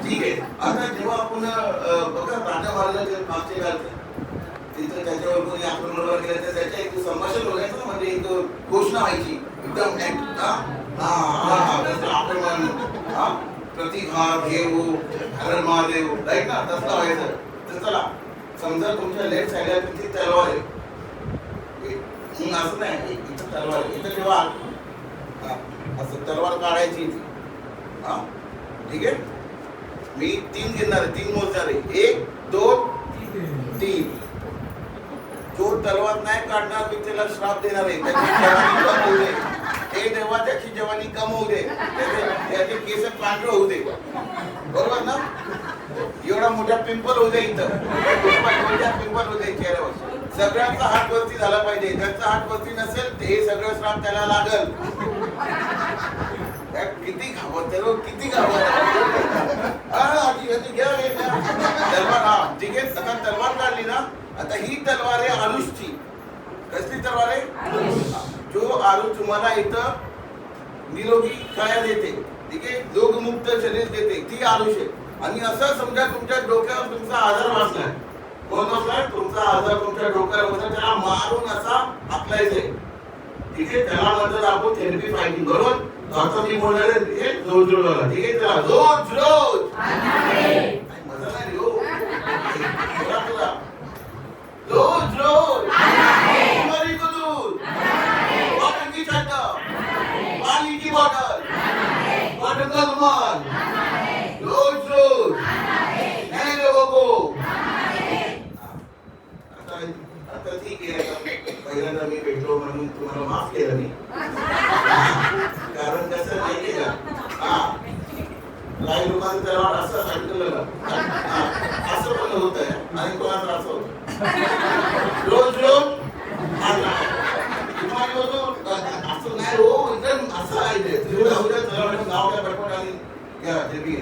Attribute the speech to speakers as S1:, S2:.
S1: ठीक आहे. आता जेव्हा आपण बघा राजा महाराजांच्या मागचे घालते तिथं त्याच्यावर कोणी आक्रमणावर गेलं तर त्याच्या एक संभाषण व्हायचं ना, म्हणजे एक घोषणा व्हायची एकदम आक्रमण प्रतिघात घेऊ हर महादेव राईट ना, तसं व्हायचं. तर चला समजा तुमच्या लेफ्ट साईडला तुमची तलवार आहे, असं नाही इथं तलवार आहे, इथं ठेवा असं तलवार काढायची इथे. हा ठीक आहे. मी 3 घेणार आहे, 3 मोजणार आहे, 1 2 3. जो तलवार नाही काढणार मी त्याला श्राप देणार आहे, त्याची जवानी कम होऊ दे. हे देवा त्याची जवानी कम होऊ दे, त्याचे केस पांढरे होऊ दे. बरोबर ना. एवढा मोठा पिंपल होऊ दे इथं, पिंपल होऊ दे चेहऱ्यावर. सगळ्यांचा हात वरती झाला पाहिजे. ज्यांचा हात वरती नसेल ते सगळं श्राप त्याला लागल. किती घावत किती घावत तलवार. हा ठीक आहे. आता तलवार काढली ना, आता ही तलवार आहे आरुषची. कसली तलवार आहे? जो आरुष तुम्हाला इथं निरोगी काया देते, ठीक आहे, रोगमुक्त शरीर देते, ती आरुष आहे. आणि असं समजा तुमच्या डोक्यावर तुमचा आजार वाचलाय, कोण बसलाय तुमचा आजार तुमच्या डोक्यावर बसला, त्याला मारून असा हाकलायचंय, ठीक आहे. त्याला म्हणतात आपण थेरपी फायटिंग. बरोबर. आता मी बोलणार आहे रोज रोज, ठीक आहे. त्याला रोज रोज मजा नाही हो तुला रोज रोज मरी को दूध वाटर की छाता पानी की बोतल वाटर का रुमाल रोज रोज नए लोगों को. आता ठीक आहे. पहिल्यांदा मी भेटलो म्हणून तुम्हाला माफ केलं मी, कारण कसं माहिती का, काही लोकांचं त्याला असं सांगितलं असं पण होत आहे आणि कोणाचं असं होतं. रोज रोज असं नाही हो, एकदम असं आहे ते नाव काय पटपट आणि घ्या ते बी